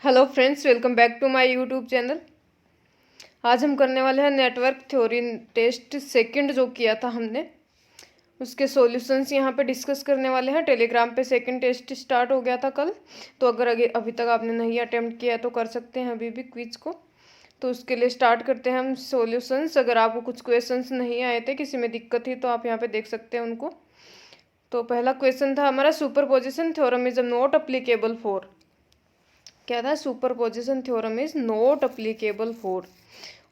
Hello friends, welcome back to my YouTube channel. आज हम करने वाले हैं नेटवर्क थ्योरी टेस्ट सेकंड जो किया था हमने, उसके सॉल्यूशंस यहाँ पे डिस्कस करने वाले हैं। टेलीग्राम पे सेकंड टेस्ट स्टार्ट हो गया था कल, तो अगर अभी तक आपने नहीं अटेम्प्ट किया तो कर सकते हैं अभी भी क्विज को। तो उसके लिए स्टार्ट करते हैं हम सॉल्यूशंस। अगर आपको कुछ क्वेश्चंस नहीं आए थे, किसी में दिक्कत थी, तो आप यहाँ पे देख सकते हैं उनको। तो पहला क्वेश्चन था हमारा, superposition theorem is not applicable for. क्या था? Superposition theorem is not applicable for.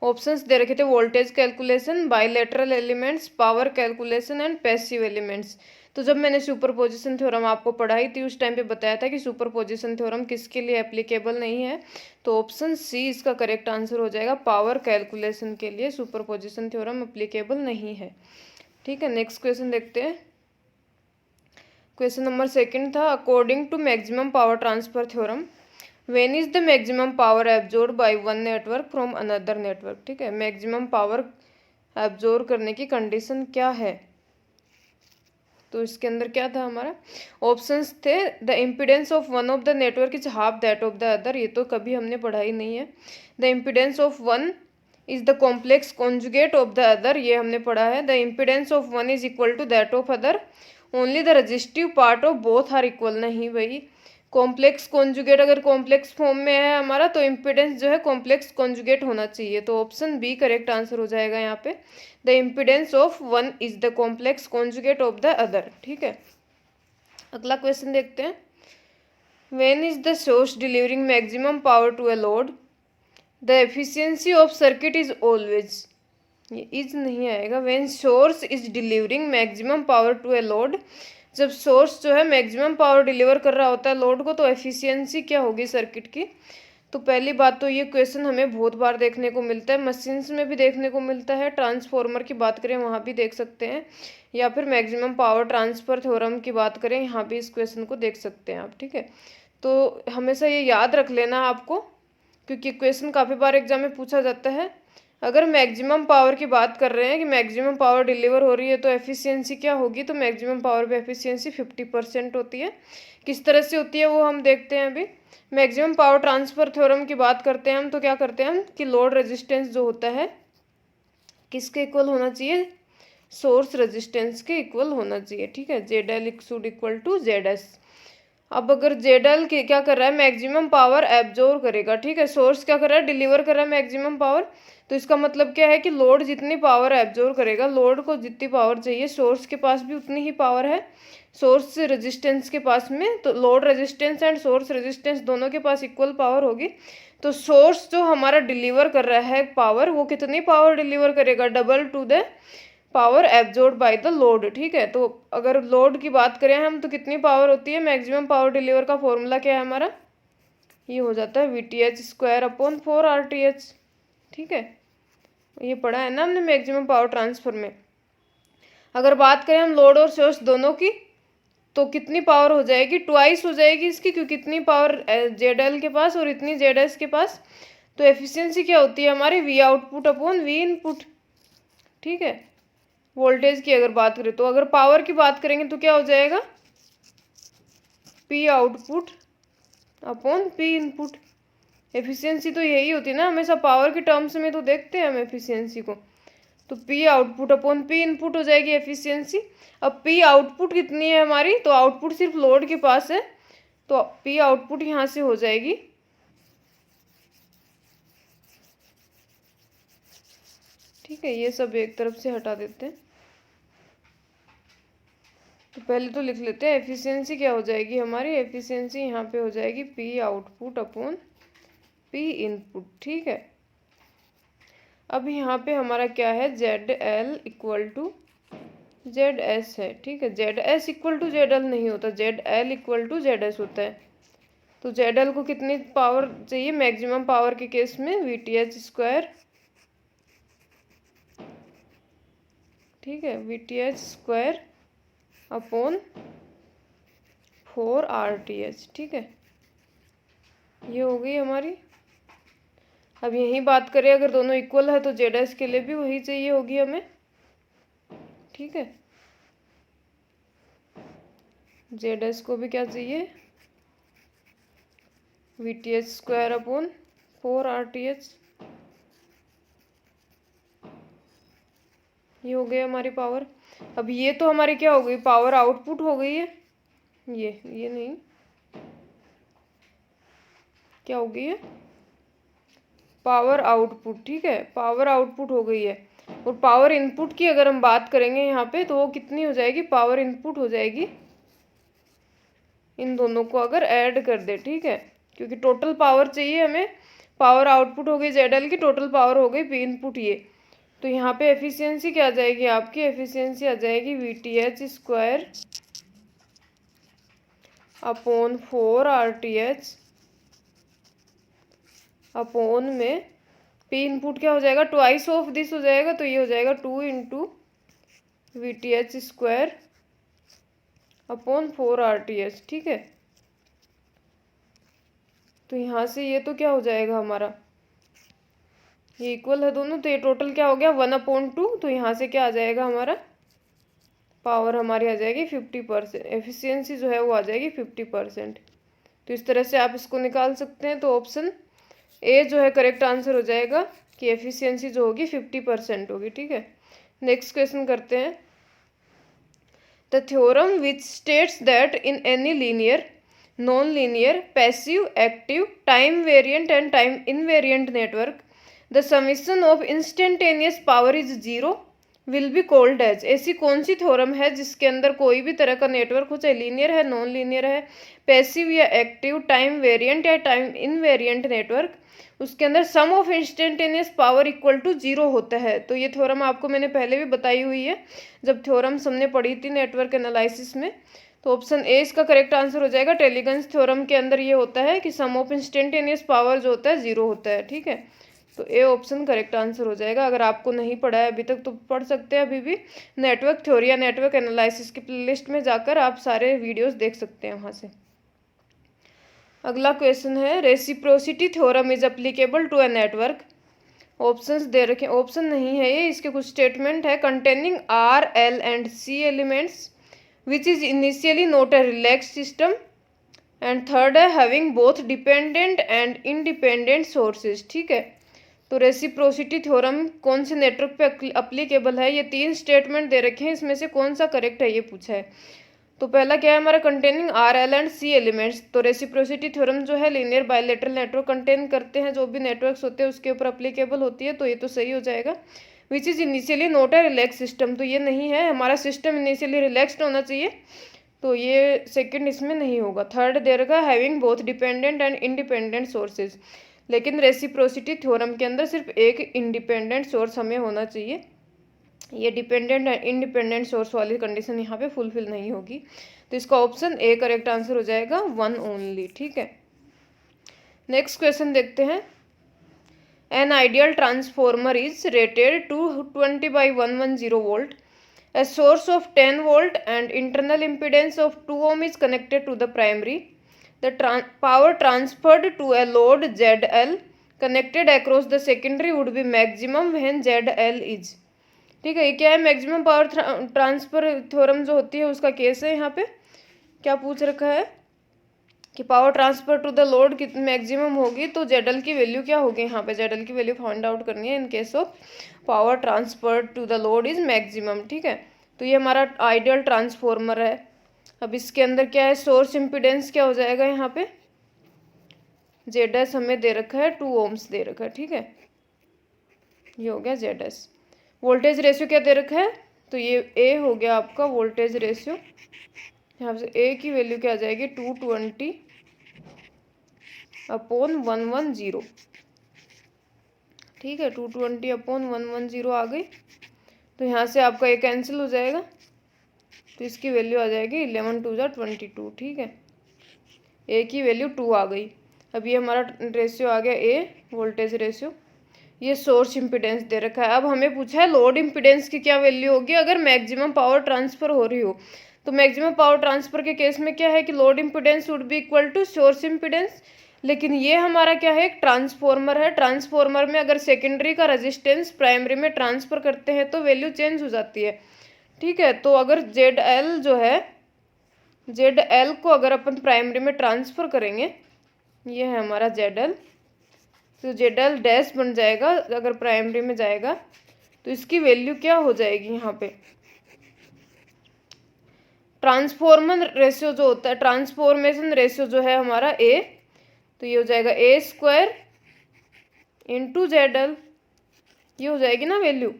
Options दे रखे थे, voltage calculation, bilateral elements, power calculation and passive elements. तो जब मैंने सुपरपोजिशन थ्योरम आपको पढ़ाई थी, उस टाइम पे बताया था कि सुपरपोजिशन थ्योरम किसके लिए एप्लीकेबल नहीं है। तो ऑप्शन सी इसका करेक्ट आंसर हो जाएगा। पावर कैलकुलेशन के लिए सुपरपोजिशन थ्योरम एप्लीकेबल नहीं है। ठीक है, नेक्स्ट क्वेश्चन देखते हैं। क्वेश्चन नंबर सेकंड था, according to maximum power transfer theorem when is the maximum power absorb by one network from another network. ठीक है, मैक्सिमम पावर एब्जॉर्ब करने की कंडीशन क्या है? तो इसके अंदर क्या था हमारा? ऑप्शंस थे, the impedance of one of the network is half that of the other. ये तो कभी हमने पढ़ा ही नहीं है। The impedance of one is the complex conjugate of the other, ये हमने पढ़ा है। The impedance of one is equal to that of other, only the resistive part of both are equal. नहीं भाई, कॉम्प्लेक्स कॉन्जुगेट अगर complex form में है हमारा, तो इम्पिडेंस जो है कॉम्प्लेक्स कॉन्जुगेट होना चाहिए। तो ऑप्शन बी करेक्ट आंसर हो जाएगा यहाँ पे। The impedance of one is the complex conjugate of the other. ठीक है, अगला क्वेश्चन देखते हैं। When is the source delivering maximum power to a load, the efficiency of circuit is always. ये इज नहीं आएगा। When source is delivering maximum power to a load, जब source जो है मैक्सिमम पावर डिलीवर कर रहा होता है लोड को, तो एफिशिएंसी क्या होगी सर्किट की? तो पहली बात तो ये क्वेश्चन हमें बहुत बार देखने को मिलता है, मशीन्स में भी देखने को मिलता है, ट्रांसफॉर्मर की बात करें वहाँ भी देख सकते हैं, या फिर मैक्सिमम पावर ट्रांसफर थ्योरम की बात करें, यहाँ भी इस क्वेश्चन को देख सकते हैं आप। ठीक है, तो हमेशा ये याद रख लेना आपको, क्योंकि क्वेश्चन काफ़ी बार एग्जाम में पूछा जाता है। अगर मैक्सिमम पावर की बात कर रहे हैं कि मैक्सिमम पावर डिलीवर हो रही है, तो एफिशिएंसी क्या होगी? तो मैक्सिमम पावर पे एफिशिएंसी 50% होती है। किस तरह से होती है वो हम देखते हैं अभी। मैक्सिमम पावर ट्रांसफर थ्योरम की बात करते हैं हम, तो क्या करते हैं हम कि लोड रेजिस्टेंस जो होता है किसके इक्वल होना चाहिए? सोर्स रेजिस्टेंस के इक्वल होना चाहिए। ठीक है, Z L should equal to Z S. अब अगर जेड एल क्या कर रहा है? मैक्सिमम पावर एब्जॉर्ब करेगा। ठीक है, सोर्स क्या कर रहा है? डिलीवर कर रहा है मैक्सिमम पावर। तो इसका मतलब क्या है कि लोड जितनी पावर एब्जॉर्ब करेगा, लोड को जितनी पावर चाहिए, सोर्स के पास भी उतनी ही पावर है। सोर्स रेजिस्टेंस के पास में, तो load resistance and source resistance दोनों के पास इक्वल पावर होगी। तो सोर्स जो हमारा डिलीवर कर रहा है पावर, वो कितनी पावर डिलीवर करेगा? Double two the power absorb by the load. ठीक है, तो अगर लोड की बात करें हम, तो कितनी पावर होती है? मैक्सिमम पावर डिलीवर का फॉर्मूला क्या है हमारा? ये हो जाता है VTH² अपॉन 4 RTH। ठीक है, ये पढ़ा है ना हमने मैक्सिमम पावर ट्रांसफर में। अगर बात करें हम लोड और सोर्स दोनों की, तो कितनी पावर हो जाएगी? ट्वाइस हो जाएगी इसकी, क्योंकि कितनी पावर जेड एल के पास और इतनी जेड एस के पास। तो एफिशिएंसी क्या होती है हमारी? V output upon V input. ठीक है, वोल्टेज की अगर बात करें, तो अगर पावर की बात करेंगे तो क्या हो जाएगा? P output upon P input. Efficiency तो यही होती है ना, हमेशा पावर के टर्म्स में तो देखते हैं हम एफिशिएंसी को। तो P output upon P input हो जाएगी एफिशिएंसी। अब P आउटपुट कितनी है हमारी? तो आउटपुट सिर्फ लोड के पास है, तो P आउटपुट यहाँ से हो जाएगी। ठीक है, ये सब एक तरफ से हटा देते हैं। तो पहले तो लिख लेते हैं एफिशिएंसी क्या हो जाएगी हमारी। एफिशिएंसी यहाँ पे हो जाएगी P output upon P input. ठीक है, अब यहाँ पे हमारा क्या है? Z L equal to Z S है। ठीक है, Z S equal to Z L नहीं होता, Z L equal to Z S होता है। तो जेड एल को कितनी पावर चाहिए मैक्सिमम पावर के केस में? VTH²। ठीक है, VTH² अपॉन 4 RTH। ठीक है, ये हो गई हमारी। अब यही बात करें, अगर दोनों इक्वल है तो जेड एस के लिए भी वही चाहिए होगी हमें। ठीक है, जेड एस को भी क्या चाहिए? VTH² upon 4 RTH। ये हो गई हमारी पावर। अब ये तो हमारी क्या हो गई, पावर आउटपुट हो गई है। ये नहीं, क्या हो गई है, पावर आउटपुट। ठीक है, पावर आउटपुट हो गई है। और पावर इनपुट की अगर हम बात करेंगे यहाँ पे, तो वो कितनी हो जाएगी, पावर इनपुट हो जाएगी, इन दोनों को अगर ऐड कर दे। ठीक है, क्योंकि टोटल पावर चाहिए हमें। पावर आउटपुट हो गई ZL की, टोटल पावर हो गई P इनपुट ये। तो यहाँ पे एफिशिएंसी क्या आ जाएगी आपकी, एफिशिएंसी आ जाएगी VTH² अपॉन 4 RTH अपॉन में P इनपुट क्या हो जाएगा, ट्वाइस ऑफ दिस हो जाएगा। तो ये हो जाएगा 2 इंटू VTH² अपॉन 4 RTH। ठीक है, तो यहाँ से ये तो क्या हो जाएगा हमारा, ये इक्वल है दोनों, तो ये टोटल क्या हो गया 1/2। तो यहाँ से क्या आ जाएगा हमारा, पावर हमारी आ जाएगी 50%, एफिशिएंसी जो है वो आ जाएगी 50%। तो इस तरह से आप इसको निकाल सकते हैं। तो ऑप्शन ए जो है करेक्ट आंसर हो जाएगा कि एफिशिएंसी जो होगी 50% होगी। ठीक है, नेक्स्ट क्वेश्चन करते हैं। The theorem which states that in any linear, non linear, passive, active, time variant and time invariant network the summation of instantaneous power is 0 will be called as. ऐसी कौन सी theorem है जिसके अंदर कोई भी तरह का नेटवर्क हो, चाहे लीनियर है, नॉन लीनियर है, पैसिव या एक्टिव, टाइम वेरिएंट या टाइम इनवेरिएंट नेटवर्क, उसके अंदर sum of instantaneous power equal to 0 होता है। तो ये थ्योरम आपको मैंने पहले भी बताई हुई है जब थ्योरम्स हमने पढ़ी थी नेटवर्क एनालिसिस में। तो ऑप्शन ए इसका करेक्ट आंसर हो जाएगा। टेलीगन्स थ्योरम के अंदर ये होता है कि सम ऑफ इंस्टेंटेनियस पावर जो होता है 0 होता है। ठीक है, तो ए ऑप्शन करेक्ट आंसर हो जाएगा। अगर आपको नहीं पढ़ा है अभी तक तो पढ़ सकते हैं अभी भी, नेटवर्क थ्योरी या नेटवर्क एनालिसिस की प्लेलिस्ट में जाकर आप सारे वीडियोस देख सकते हैं वहाँ से। अगला क्वेश्चन है, reciprocity theorem is applicable to a network. Options दे रखे, ऑप्शन नहीं है ये, इसके कुछ स्टेटमेंट है। Containing R, L and C elements which is initially not a relax system, and third है having both dependent and independent sources. ठीक है, तो रेसिप्रोसिटी थ्योरम कौन से नेटवर्क पे अप्लीकेबल है, ये 3 स्टेटमेंट दे रखे हैं, इसमें से कौन सा करेक्ट है ये पूछा है। तो पहला क्या है हमारा, containing R, L and C elements. तो रेसिप्रोसिटी थ्योरम जो है लीनियर बायलैटरल नेटवर्क कंटेन करते हैं, जो भी नेटवर्क्स होते हैं उसके ऊपर अप्लीकेबल होती है, तो ये तो सही हो जाएगा। विच is initially not a relax system, तो ये नहीं है, हमारा सिस्टम इनिशियली रिलैक्स्ड होना चाहिए, तो ये सेकंड इसमें नहीं होगा। थर्ड दे रखा है having both dependent and independent sources, लेकिन रेसिप्रोसिटी थ्योरम के अंदर सिर्फ एक इंडिपेंडेंट सोर्स हमें होना चाहिए, ये डिपेंडेंट एंड इंडिपेंडेंट सोर्स वाली कंडीशन यहाँ पे फुलफिल नहीं होगी। तो इसका ऑप्शन ए करेक्ट आंसर हो जाएगा, 1 ओनली। ठीक है, नेक्स्ट क्वेश्चन देखते हैं। An ideal transformer is rated to 20/110 volt, a source of 10 volt and internal impedance of 2 ohm is connected to the primary. The power transferred to a load ZL connected across the secondary would be maximum when ZL is। ठीक है, ये क्या है, maximum power transfer theorem जो होती है उसका case है। यहाँ पे क्या पूछ रखा है कि power transfer to the load कितनी मैक्सिमम होगी, तो ZL की वैल्यू क्या होगी, यहाँ पे ZL की वैल्यू फाइंड आउट करनी है in case of power transfer to the load is maximum. ठीक है, तो ये हमारा आइडियल ट्रांसफॉर्मर है। अब इसके अंदर क्या है, सोर्स इम्पिडेंस क्या हो जाएगा, यहाँ पे ZS हमें दे रखा है 2 ohms दे रखा है। ठीक है, ये हो गया ZS। वोल्टेज रेशियो क्या दे रखा है, तो ये A हो गया आपका वोल्टेज रेशियो। यहाँ से A की वैल्यू क्या आ जाएगी 220/110। ठीक है, 220/110 आ गई। तो यहाँ से आपका ये कैंसिल हो जाएगा, तो इसकी वैल्यू आ जाएगी 11 2 22। ठीक है, A की वैल्यू 2 आ गई। अब ये हमारा रेशियो आ गया A वोल्टेज रेशियो। ये सोर्स इम्पिडेंस दे रखा है। अब हमें पूछा है लोड इम्पिडेंस की क्या वैल्यू होगी अगर मैक्सिमम पावर ट्रांसफर हो रही हो। तो मैक्सिमम पावर ट्रांसफर के केस में क्या है कि load impedance would be equal to source impedance, लेकिन ये हमारा क्या है, एक ट्रांसफॉर्मर है। ट्रांसफॉर्मर में अगर सेकेंडरी का रेजिस्टेंस प्राइमरी में ट्रांसफर करते हैं तो वैल्यू चेंज हो जाती है। ठीक है, तो अगर ZL जो है, ZL को अगर अपन प्राइमरी में ट्रांसफर करेंगे ये है हमारा ZL। तो ZL डैश बन जाएगा अगर प्राइमरी में जाएगा, तो इसकी वैल्यू क्या हो जाएगी यहाँ पे, ट्रांसफॉर्मर रेशियो जो होता है, ट्रांसफॉर्मेशन रेशियो जो है हमारा A, तो ये हो जाएगा A² इंटू ZL, ये हो जाएगी ना वैल्यू।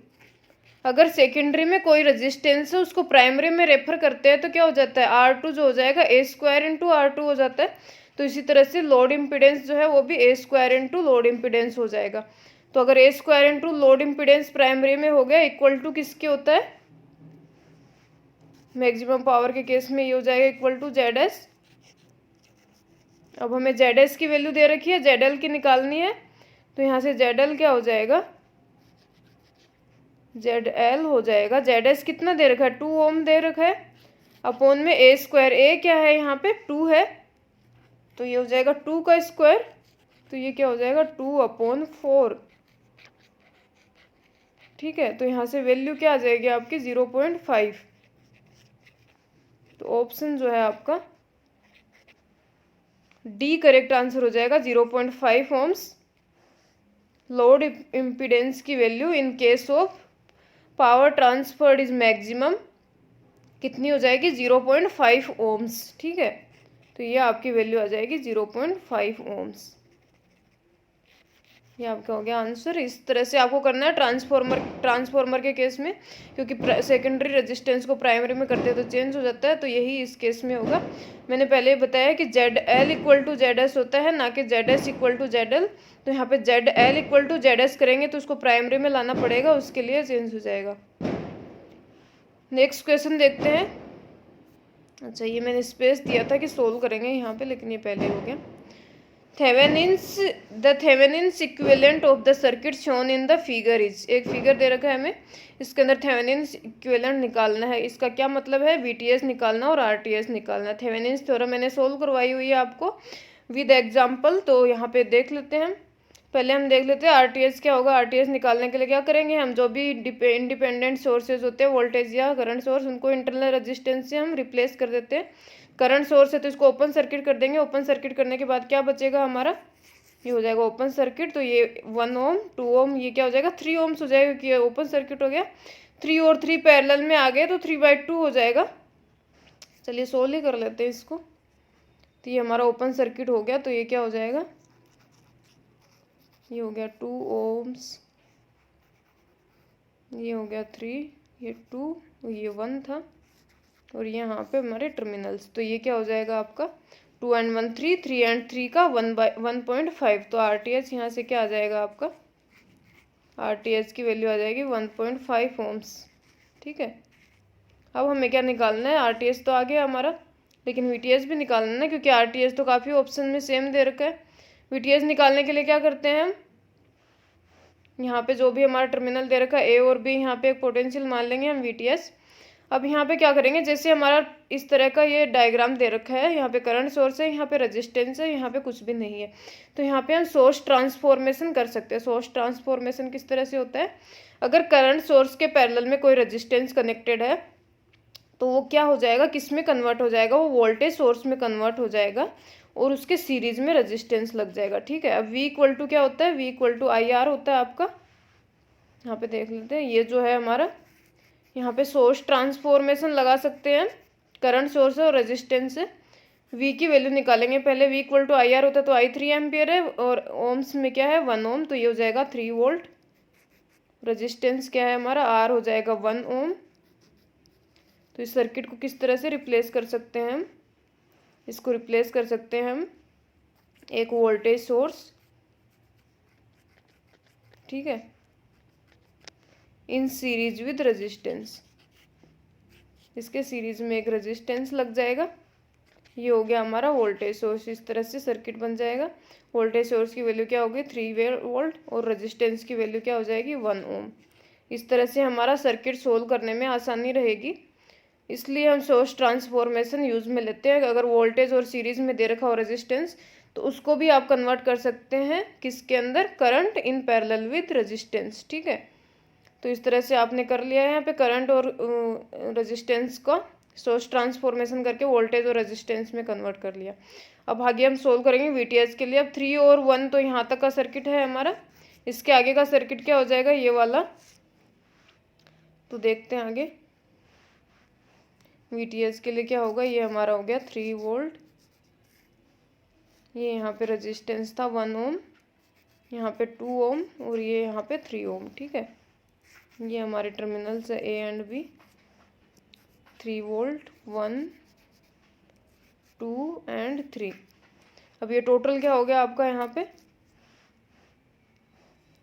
अगर सेकेंडरी में कोई रेजिस्टेंस है उसको प्राइमरी में रेफर करते हैं तो क्या हो जाता है, R2 जो हो जाएगा A² इंटू R2 हो जाता है। तो इसी तरह से लोड इम्पिडेंस जो है वो भी A² इंटू लोड इम्पिडेंस हो जाएगा। तो अगर A² into load impedance primary में हो गया इक्वल टू किसके होता है, मैक्सिमम पावर के केस में ये हो जाएगा इक्वल टू ZS। अब हमें ZS की वैल्यू दे रखी है, ZL की निकालनी है, तो यहाँ से ZL क्या हो जाएगा, ZL हो जाएगा, ZS कितना दे रखा है, 2 ओम दे रखा है, अपॉन में A², A क्या है यहाँ पे 2 है, तो ये हो जाएगा 2 का स्क्वायर, तो ये क्या हो जाएगा 2/4। ठीक है, तो यहाँ से वैल्यू क्या आ जाएगी आपकी 0.5। तो ऑप्शन जो है आपका डी करेक्ट आंसर हो जाएगा, 0.5 ओम्स लोड इम्पिडेंस की value in case of power transferred is maximum कितनी हो जाएगी, 0.5 ओम्स। ठीक है, तो ये आपकी वैल्यू आ जाएगी 0.5 ओम्स। ये आपका हो गया आंसर। इस तरह से आपको करना है ट्रांसफॉर्मर के केस में, क्योंकि सेकेंडरी रेजिस्टेंस को प्राइमरी में करते हैं तो चेंज हो जाता है, तो यही इस केस में होगा। मैंने पहले ही बताया कि ZL इक्वल टू ZS होता है, ना कि ZS इक्वल टू ZL। तो यहाँ पे ZL इक्वल टू ZS करेंगे तो उसको प्राइमरी में लाना पड़ेगा, उसके लिए चेंज हो जाएगा। नेक्स्ट क्वेश्चन देखते हैं। अच्छा, ये मैंने स्पेस दिया था कि सोल्व करेंगे यहाँ पे, लेकिन ये पहले हो गया। Thevenin's equivalent of the circuit shown in the figure is, एक फिगर दे रखा है हमें, इसके अंदर थेवेनिन्स इक्विवेलेंट निकालना है। इसका क्या मतलब है, VTS निकालना और RTS निकालना। थेवेनिन्स थ्योरम मैंने सोल्व करवाई हुई है आपको विद एग्जाम्पल, तो यहाँ पे देख लेते हैं। पहले हम देख लेते हैं RTS क्या होगा। RTS निकालने के लिए क्या करेंगे, हम जो भी इंडिपेंडेंट सोर्सेज होते हैं, वोल्टेज या करंट सोर्स, उनको इंटरनल रेजिस्टेंस से हम रिप्लेस कर देते हैं। करंट सोर्स है तो इसको ओपन सर्किट कर देंगे। ओपन सर्किट करने के बाद क्या बचेगा हमारा, ये हो जाएगा ओपन सर्किट, तो ये 1 ओम 2 ओम, ये क्या हो जाएगा 3 ओम्स हो जाएगा, कि ये ओपन सर्किट हो गया। 3 और 3 पैरेलल में आ गए तो 3/2 हो जाएगा। चलिए सोल्व ही कर लेते हैं इसको। तो ये हमारा ओपन सर्किट हो गया, तो ये क्या हो जाएगा, ये हो गया 2 ओम्स, ये हो गया 3, ये 2, ये 1 था, और यहाँ पे हमारे टर्मिनल्स। तो ये क्या हो जाएगा आपका 2 and 1 3, 3 and 3 का 1/1.5। तो RTS यहाँ से क्या आ जाएगा आपका, RTS की वैल्यू आ जाएगी 1.5 ओम्स। ठीक है, अब हमें क्या निकालना है, RTS तो आ गया हमारा, लेकिन VTS भी निकालना है, क्योंकि RTS तो काफ़ी ऑप्शन में सेम दे रखा है। VTS निकालने के लिए क्या करते हैं हम, यहाँ पे जो भी हमारा टर्मिनल दे रखा है A और B, यहाँ पे एक पोटेंशियल मान लेंगे हम VTS। अब यहाँ पे क्या करेंगे, जैसे हमारा इस तरह का ये डायग्राम दे रखा है, यहाँ पे करंट सोर्स है, यहाँ पे रेजिस्टेंस है, यहाँ पे कुछ भी नहीं है, तो यहाँ पे हम सोर्स ट्रांसफॉर्मेशन कर सकते हैं। सोर्स ट्रांसफॉर्मेशन किस तरह से होता है, अगर करंट सोर्स के पैरेलल में कोई रेजिस्टेंस कनेक्टेड है तो वो क्या हो जाएगा, किस में कन्वर्ट हो जाएगा, वो वोल्टेज सोर्स में कन्वर्ट हो जाएगा और उसके सीरीज में रेजिस्टेंस लग जाएगा। ठीक है, अब V इक्वल टू क्या होता है, V इक्वल टू IR होता है आपका। यहाँ पे देख लेते हैं, ये जो है हमारा, यहाँ पे सोर्स ट्रांसफॉर्मेशन लगा सकते हैं, करंट सोर्स है और रेजिस्टेंस है। V की वैल्यू निकालेंगे पहले, V इक्वल टू IR होता है, तो I 3 एम्पियर है, और ओम्स में क्या है 1 ओम, तो ये हो जाएगा 3 वोल्ट। रेजिस्टेंस क्या है हमारा, R हो जाएगा 1 ओम। तो इस सर्किट को किस तरह से रिप्लेस कर सकते हैं हम, इसको रिप्लेस कर सकते हैं हम एक वोल्टेज सोर्स, ठीक है, इन सीरीज विद रेजिस्टेंस, इसके सीरीज में एक रेजिस्टेंस लग जाएगा। ये हो गया हमारा वोल्टेज सोर्स। इस तरह से सर्किट बन जाएगा। वोल्टेज सोर्स की वैल्यू क्या होगी 3 वोल्ट और रेजिस्टेंस की वैल्यू क्या हो जाएगी 1 ओम। इस तरह से हमारा सर्किट सोल्व करने में आसानी रहेगी, इसलिए हम सोर्स ट्रांसफॉर्मेशन यूज़ में लेते हैं। अगर वोल्टेज और सीरीज में दे रखा हो रेजिस्टेंस तो उसको भी आप कन्वर्ट कर सकते हैं किसके अंदर, current in parallel with resistance. ठीक है, तो इस तरह से आपने कर लिया है यहाँ पे करंट और रेजिस्टेंस का सोर्स ट्रांसफॉर्मेशन करके वोल्टेज और रेजिस्टेंस में कन्वर्ट कर लिया। अब आगे हम सोल्व करेंगे वीटीएस के लिए। अब 3 और 1 तो यहाँ तक का सर्किट है हमारा, इसके आगे का सर्किट क्या हो जाएगा, ये वाला। तो देखते हैं आगे वीटीएस के लिए क्या होगा। ये हमारा हो गया 3 वोल्ट, ये यहाँ पे रेजिस्टेंस था 1 ओम, यहाँ पे 2 ओम और ये यहाँ पे 3 ओम। ठीक है, ये हमारे टर्मिनल्स है A and B. 3 volt 1 2 and 3। अब ये टोटल क्या हो गया आपका, यहाँ पे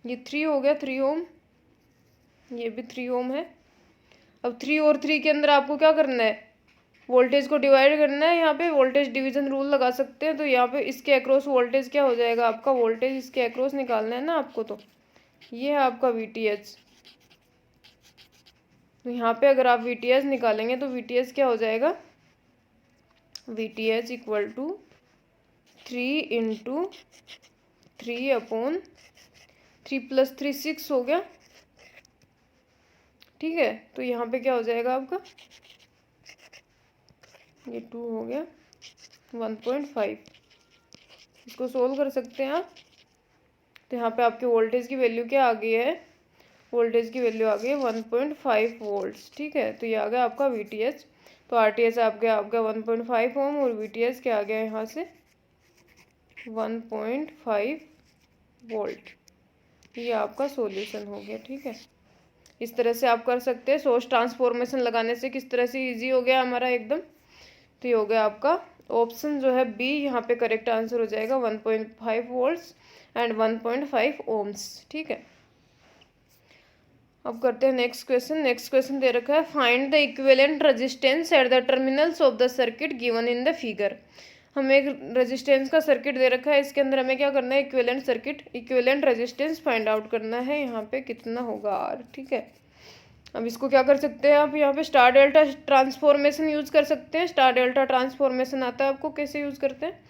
ये 3 हो गया, 3 ओम, ये भी 3 ओम है। अब 3 और 3 के अंदर आपको क्या करना है, वोल्टेज को डिवाइड करना है। यहाँ पे वोल्टेज डिवीजन रूल लगा सकते हैं। तो यहाँ पे इसके अक्रॉस वोल्टेज क्या हो जाएगा आपका, वोल्टेज इसके अक्रॉस निकालना है ना आपको। तो ये है आपका वीटीएच। तो यहाँ पे अगर आप वीटीएच निकालेंगे तो वीटीएच क्या हो जाएगा, VTH equal to 3 into 3 upon 3 + 3 6 हो गया। ठीक है, तो यहाँ पे क्या हो जाएगा आपका, ये 2 हो गया 1.5। इसको सोल्व कर सकते हैं आप। तो यहाँ पे आपके वोल्टेज की वैल्यू क्या आ गई है, वोल्टेज की वैल्यू आ गई है 1.5 वोल्ट्स। ठीक है, तो ये आ गया आपका वीटीएच। तो आरटीएच आपका 1.5 ओम और वीटीएच क्या आ गया यहाँ से 1.5 वोल्ट। ये आपका सॉल्यूशन हो गया। ठीक है, इस तरह से आप कर सकते हैं। सोर्स ट्रांसफॉर्मेशन लगाने से किस तरह से इजी हो गया हमारा एकदम। तो ये हो गया आपका ऑप्शन जो है बी, यहाँ पे करेक्ट आंसर हो जाएगा 1.5 वोल्ट्स एंड 1.5 ओम्स। ठीक है, अब करते हैं नेक्स्ट क्वेश्चन। नेक्स्ट क्वेश्चन दे रखा है, find the equivalent resistance at the terminals of the circuit given in the figure. हमें एक रेजिस्टेंस का सर्किट दे रखा है, इसके अंदर हमें क्या करना है, equivalent circuit, equivalent resistance find out करना है। यहाँ पे कितना होगा आर। ठीक है, अब इसको क्या कर सकते हैं आप, यहाँ पे स्टार डेल्टा ट्रांसफॉर्मेशन यूज कर सकते हैं। स्टार डेल्टा ट्रांसफॉर्मेशन आता है आपको, कैसे यूज करते हैं।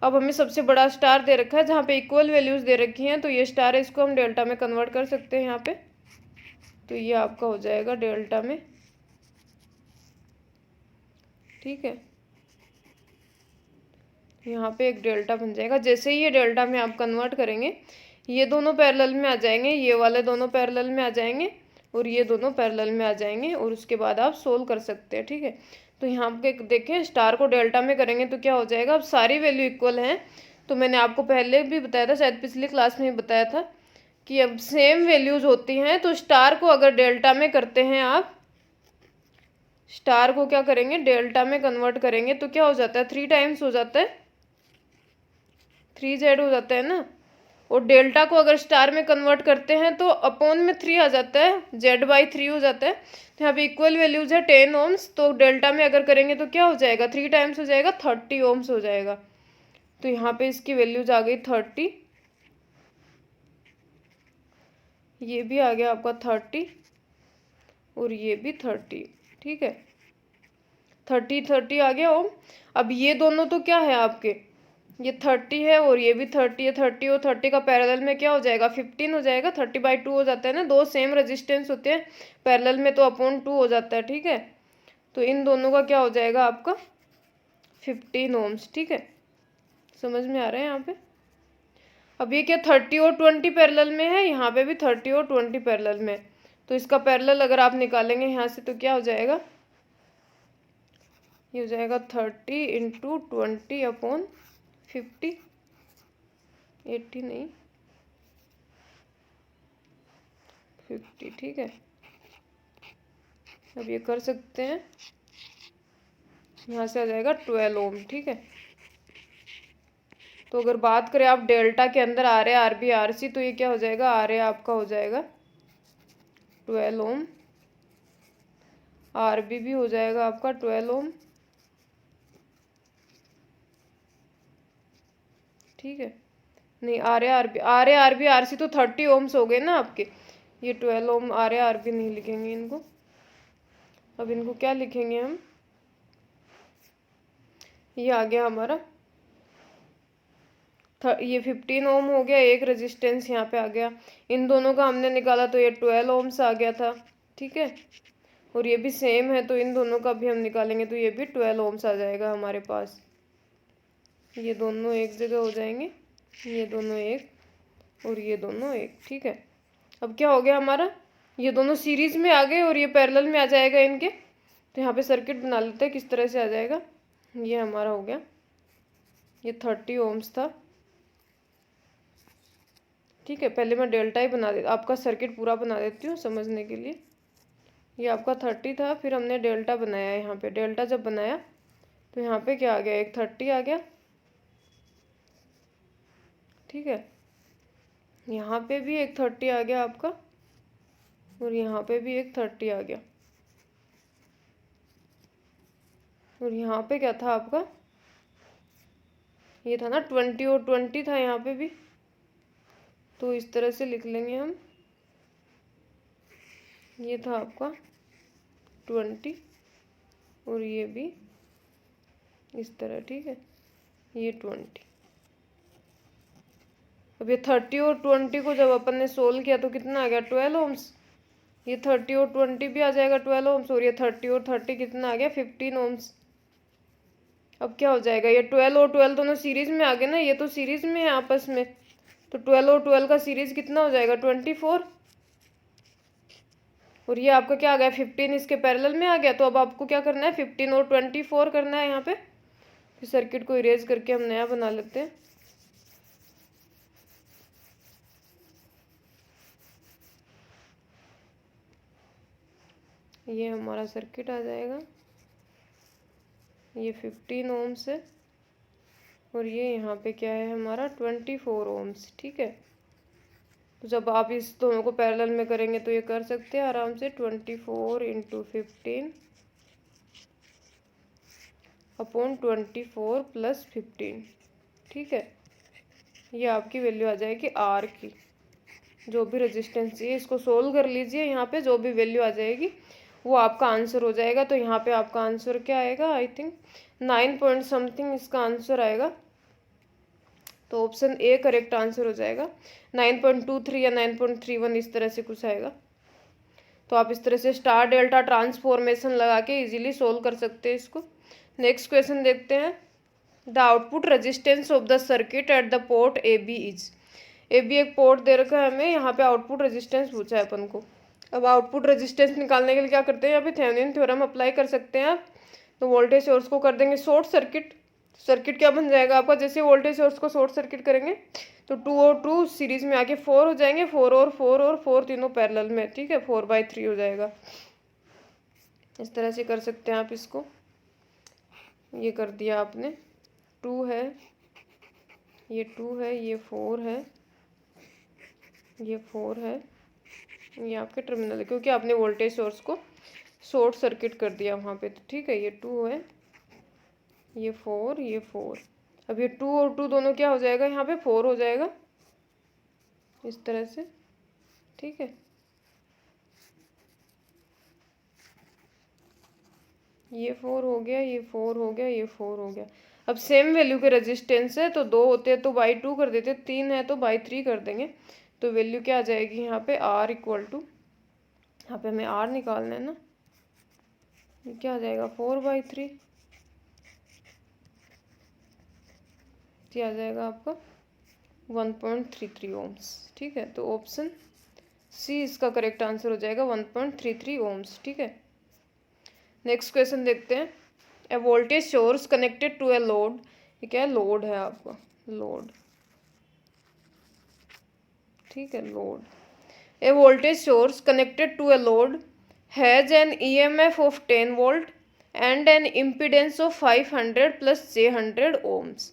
अब हमें सबसे बड़ा स्टार दे रखा है जहाँ पे इक्वल वैल्यूज दे रखी हैं, तो ये स्टार है, इसको हम डेल्टा में कन्वर्ट कर सकते हैं यहाँ पे। तो ये आपका हो जाएगा डेल्टा में। ठीक है, यहाँ पे एक डेल्टा बन जाएगा। जैसे ही ये डेल्टा में आप कन्वर्ट करेंगे, ये दोनों पैरेलल में आ जाएंगे, ये वाले दोनों पैरेलल में आ जाएंगे और ये दोनों पैरेलल में आ जाएंगे, और उसके बाद आप सोल्व कर सकते हैं। ठीक है, तो यहाँ पे देखें, स्टार को डेल्टा में करेंगे तो क्या हो जाएगा, अब सारी वैल्यू इक्वल हैं। तो मैंने आपको पहले भी बताया था, शायद पिछली क्लास में ही बताया था, कि अब सेम वैल्यूज होती हैं। तो स्टार को अगर डेल्टा में करते हैं आप, स्टार को क्या करेंगे, डेल्टा में कन्वर्ट करेंगे तो क्या हो जाता है, 3 टाइम्स हो जाता है, 3Z हो जाता है ना। और डेल्टा को अगर स्टार में कन्वर्ट करते हैं तो अपॉन में 3 आ जाता है, Z/3 हो जाता है। तो यहाँ पे इक्वल वैल्यूज है 10 ओम्स, तो डेल्टा में अगर करेंगे तो क्या हो जाएगा, 3 टाइम्स हो जाएगा, 30 ओम्स हो जाएगा। तो यहाँ पे इसकी वैल्यूज आ गई 30, ये भी आ गया आपका 30 और ये भी 30। ठीक है, 30 आ गया ओम। अब ये दोनों तो क्या है आपके, ये 30 है और ये भी 30 है। 30 और 30 का पैरेलल में क्या हो जाएगा, 15 हो जाएगा। 30/2 हो जाता है ना, दो सेम रेजिस्टेंस होते हैं पैरेलल में तो अपॉन 2 हो जाता है। ठीक है, तो इन दोनों का क्या हो जाएगा आपका 15 ओम्स। ठीक है, समझ में आ रहा है यहाँ पे। अब ये क्या 30 और 20 पैरेलल में है, यहाँ पे भी 30 और 20 पैरेलल में। तो इसका पैरेलल अगर आप निकालेंगे यहाँ से तो क्या हो जाएगा, ये हो जाएगा 30 इंटू 20 अपॉन 50, 80 नहीं 50। ठीक है, अब ये कर सकते हैं, यहाँ से आ जाएगा 12 ओम। ठीक है, तो अगर बात करें आप डेल्टा के अंदर आ रहे आर बी आर सी, तो ये क्या हो जाएगा, आ रहे आपका हो जाएगा 12 ओम, आर बी भी हो जाएगा आपका 12 ओम। ठीक है, नहीं आर बी आर सी तो 30 ओम्स हो गए ना आपके। ये 12 ओम आर बी नहीं लिखेंगे इनको, अब इनको क्या लिखेंगे हम, ये आ गया हमारा ये 15 ओम हो गया, एक रेजिस्टेंस यहाँ पे आ गया। इन दोनों का हमने निकाला तो ये 12 ओम्स आ गया था। ठीक है, और ये भी सेम है, तो इन दोनों का भी हम निकालेंगे, तो ये भी 12 ओम्स आ जाएगा हमारे पास। ये दोनों एक जगह हो जाएंगे, ये दोनों एक और ये दोनों एक। ठीक है, अब क्या हो गया हमारा, ये दोनों सीरीज में आ गए और ये पैरेलल में आ जाएगा इनके। तो यहाँ पे सर्किट बना लेते हैं, किस तरह से आ जाएगा। ये हमारा हो गया, ये 30 ओम्स था। ठीक है, पहले मैं डेल्टा ही बना दे, आपका सर्किट पूरा बना देती हूँ समझने के लिए। ये आपका 30 था, फिर हमने डेल्टा बनाया। यहाँ पे डेल्टा जब बनाया तो यहाँ पे क्या आ गया, एक 30 आ गया। ठीक है, यहाँ पे भी एक 30 आ गया आपका, और यहाँ पे भी एक 30 आ गया। और यहाँ पे क्या था आपका, ये था ना 20 और 20 था यहाँ पे भी। तो इस तरह से लिख लेंगे हम, ये था आपका 20 और ये भी इस तरह। ठीक है, ये 20। अब ये 30 और 20 को जब अपन ने सोल्व किया तो कितना आ गया, 12 ओम्स। ये 30 और 20 भी आ जाएगा 12 ओम्स, और ये 30 और 30 कितना आ गया, 15 ओम्स। अब क्या हो जाएगा, ये 12 और 12 दोनों सीरीज में आ गए ना, ये तो सीरीज में है आपस में। तो 12 और 12 का सीरीज कितना हो जाएगा, 24। और ये आपका क्या आ गया, 15 इसके पैरेलल में आ गया। तो अब आपको क्या करना है, 15 और 24 करना है यहाँ पे। फिर सर्किट को इरेज करके हम नया बना लेते हैं। ये हमारा सर्किट आ जाएगा, ये 15 ओम्स है और ये यहाँ पे क्या है हमारा 24 ओम्स। ठीक है, तो जब आप इस दोनों को पैरेलल में करेंगे तो ये कर सकते हैं आराम से, 24 इंटू 15 अपॉन 24 प्लस 15। ठीक है, ये आपकी वैल्यू आ जाएगी आर की, जो भी रेजिस्टेंस चाहिए। इसको सोल्व कर लीजिए, यहाँ पे जो भी वैल्यू आ जाएगी वो आपका आंसर हो जाएगा। तो यहाँ पे आपका आंसर क्या आएगा, आई थिंक 9 पॉइंट समथिंग इसका आंसर आएगा। तो ऑप्शन ए करेक्ट आंसर हो जाएगा। 9.23 या 9.31 इस तरह से कुछ आएगा। तो आप इस तरह से स्टार डेल्टा ट्रांसफॉर्मेशन लगा के इजीली सोल्व कर सकते हैं इसको। नेक्स्ट क्वेश्चन देखते हैं। The output resistance of the circuit at the port A B is. A B एक पोर्ट दे रखा है हमें, यहाँ पे आउटपुट रेजिस्टेंस पूछा है अपन को। अब आउटपुट रेजिस्टेंस निकालने के लिए क्या करते हैं, यहाँ पे थेवेनिन थ्योरम अप्लाई कर सकते हैं आप। तो वोल्टेज सोर्स को कर देंगे शॉर्ट सर्किट। सर्किट क्या बन जाएगा आपका, जैसे वोल्टेज सोर्स को शॉर्ट सर्किट करेंगे तो 2 और 2 सीरीज में आके 4 हो जाएंगे, 4 और 4 और 4 तीनों पैरेलल में। ठीक है, 4/3 हो जाएगा। इस तरह से कर सकते हैं आप इसको। ये कर दिया आपने, 2 है, ये 2 है, ये 4 है, ये 4 है, ये आपके टर्मिनल है, क्योंकि आपने वोल्टेज सोर्स को शॉर्ट सर्किट कर दिया वहाँ पे। तो ठीक है, ये 2 है, ये 4, ये 4। अब ये 2 और 2 दोनों क्या हो जाएगा, यहाँ पे 4 हो जाएगा इस तरह से। ठीक है, ये 4 हो गया, ये 4 हो गया, ये 4 हो गया। अब सेम वैल्यू के रेजिस्टेंस है, तो 2 होते हैं तो बाई 2 कर देते, 3 है तो बाई 3 कर देंगे। तो वैल्यू क्या आ जाएगी यहाँ पे, आर इक्वल टू, यहाँ पे हमें आर निकालना है ना, ये क्या आ जाएगा 4/3। ये आ जाएगा आपका 1.33 ओम्स। ठीक है, तो ऑप्शन सी इसका करेक्ट आंसर हो जाएगा, 1.33 ओम्स। ठीक है, नेक्स्ट क्वेश्चन देखते हैं। A voltage source connected to a load, ये क्या है, लोड है आपका, लोड। ठीक है, load. A voltage source connected to a load has an EMF of 10 volt and an impedance of 500 plus J100 ohms.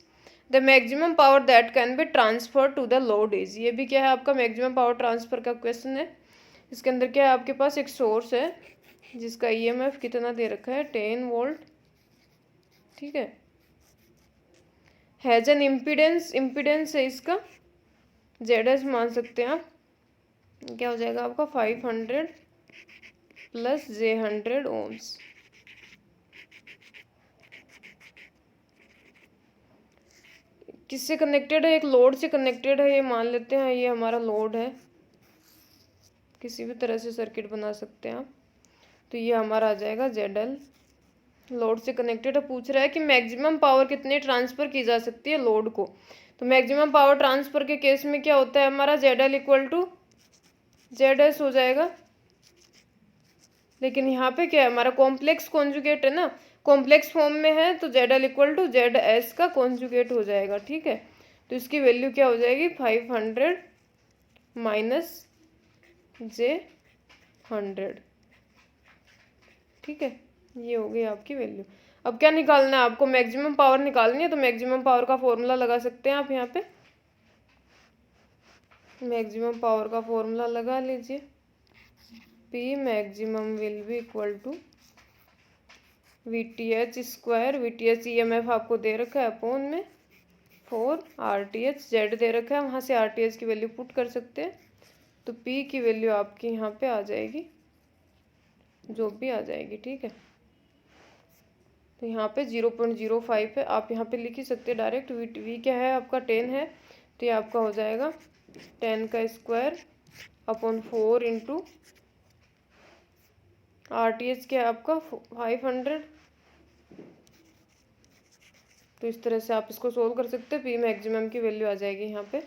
The maximum power that can be transfer to the load is. ये भी क्या है आपका maximum power transfer का question है। इसके अंदर क्या है, आपके पास एक सोर्स है जिसका ईएमएफ कितना दे रखा है, 10 वोल्ट। ठीक है, हैज एन इम्पीडेंस, इम्पीडेंस है इसका ZS मान सकते हैं आप। क्या हो जाएगा आपका 500 प्लस J100 ओम्स। किससे कनेक्टेड है, एक लोड से कनेक्टेड है, ये मान लेते हैं ये हमारा लोड है। किसी भी तरह से सर्किट बना सकते हैं आप। तो ये हमारा आ जाएगा ZL। लोड से कनेक्टेड है, पूछ रहा है कि मैक्सिमम पावर कितनी ट्रांसफ़र की जा सकती है लोड को। तो मैक्सिमम पावर ट्रांसफ़र के केस में क्या होता है हमारा, ZL इक्वल टू ZS हो जाएगा। लेकिन यहाँ पे क्या है हमारा कॉम्प्लेक्स कॉन्जुगेट है ना, कॉम्प्लेक्स फॉर्म में है, तो ZL इक्वल टू ZS का कॉन्जुगेट हो जाएगा। ठीक है, तो इसकी वैल्यू क्या हो जाएगी, 500 माइनस J100। ठीक है, ये हो गई आपकी वैल्यू। अब क्या निकालना है आपको, मैक्सिमम पावर निकालनी है। तो मैक्सिमम पावर का फॉर्मूला लगा सकते हैं आप यहाँ पे। मैक्सिमम पावर का फॉर्मूला लगा लीजिए, P maximum will be equal to VTH square, VTH EMF आपको दे रखा है अपॉन में 4 RTH, Z दे रखा है, वहाँ से RTH की वैल्यू पुट कर सकते हैं। तो P की वैल्यू आपकी यहाँ पे आ जाएगी, जो भी आ जाएगी। ठीक है, तो यहाँ पे 0.05 है, आप यहाँ पे लिख ही सकते हैं डायरेक्ट। V क्या है आपका 10 है, तो ये आपका हो जाएगा 10 का स्क्वायर अपॉन 4 इंटू RTH क्या है आपका 500। तो इस तरह से आप इसको सोल्व कर सकते हैं। P मैक्सिमम की वैल्यू आ जाएगी यहाँ पे।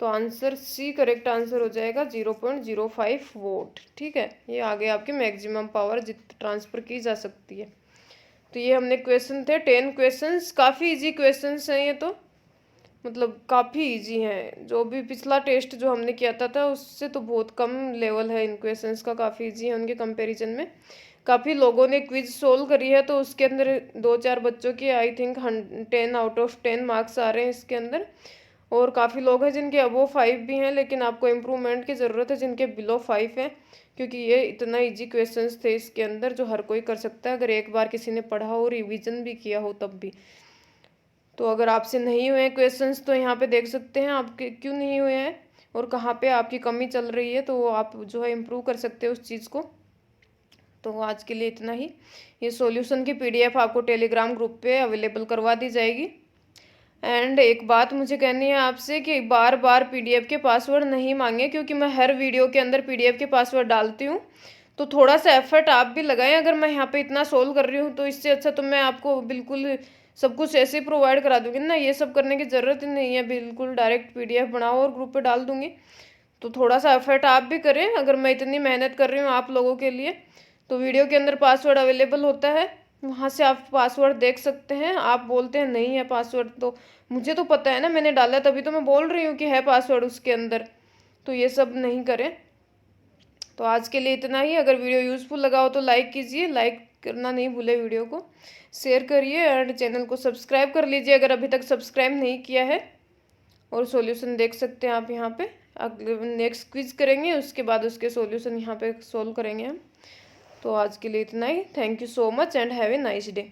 तो आंसर C करेक्ट आंसर हो जाएगा 0.05 वोल्ट। ठीक है, ये आ गया आपकी मैक्सिमम पावर जितनी ट्रांसफ़र की जा सकती है। तो ये हमने क्वेश्चन थे 10 क्वेश्चंस, काफ़ी इजी क्वेश्चंस हैं ये, तो मतलब काफ़ी इजी हैं। जो भी पिछला टेस्ट जो हमने किया था उससे तो बहुत कम लेवल है इन क्वेश्चंस का, काफ़ी इजी है उनके कंपैरिजन में। काफ़ी लोगों ने क्विज सोल्व करी है, तो उसके अंदर 2-4 बच्चों की I think 10 out of 10 marks आ रहे हैं इसके अंदर। और काफ़ी लोग हैं जिनके अबो 5 भी हैं, लेकिन आपको इम्प्रूवमेंट की ज़रूरत है जिनके बिलो 5 हैं, क्योंकि ये इतना इजी क्वेश्चंस थे इसके अंदर जो हर कोई कर सकता है अगर एक बार किसी ने पढ़ा हो, रिवीजन भी किया हो तब भी। तो अगर आपसे नहीं हुए क्वेश्चंस तो यहाँ पे देख सकते हैं आपके क्यों नहीं हुए हैं और कहाँ पे आपकी कमी चल रही है, तो आप जो है इम्प्रूव कर सकते हैं उस चीज़ को। तो आज के लिए इतना ही। ये सॉल्यूशन की PDF आपको टेलीग्राम ग्रुप पे अवेलेबल करवा दी जाएगी। एंड एक बात मुझे कहनी है आपसे कि बार बार PDF के पासवर्ड नहीं मांगे, क्योंकि मैं हर वीडियो के अंदर PDF के पासवर्ड डालती हूँ। तो थोड़ा सा एफर्ट आप भी लगाएं। अगर मैं यहाँ पे इतना सोल्व कर रही हूँ तो इससे अच्छा तो मैं आपको बिल्कुल सब कुछ ऐसे ही प्रोवाइड करा दूंगी ना, ये सब करने की ज़रूरत ही नहीं है, बिल्कुल डायरेक्ट PDF बनाओ और ग्रुप पे डाल दूंगी। तो थोड़ा सा एफर्ट आप भी करें। अगर मैं इतनी मेहनत कर रही हूँ आप लोगों के लिए, तो वीडियो के अंदर पासवर्ड अवेलेबल होता है, वहाँ से आप पासवर्ड देख सकते हैं। आप बोलते हैं नहीं है पासवर्ड, तो मुझे तो पता है ना, मैंने डाला तभी तो मैं बोल रही हूँ कि है पासवर्ड उसके अंदर। तो ये सब नहीं करें। तो आज के लिए इतना ही। अगर वीडियो यूज़फुल लगा हो तो लाइक कीजिए, लाइक करना नहीं भूले, वीडियो को शेयर करिए और चैनल को सब्सक्राइब कर लीजिए अगर अभी तक सब्सक्राइब नहीं किया है। और सॉल्यूशन देख सकते हैं आप यहाँ पे। अगले नेक्स्ट क्विज करेंगे, उसके बाद उसके सॉल्यूशन यहाँ पे सोल्व करेंगे हम। तो आज के लिए इतना ही। Thank you so much and have a nice day.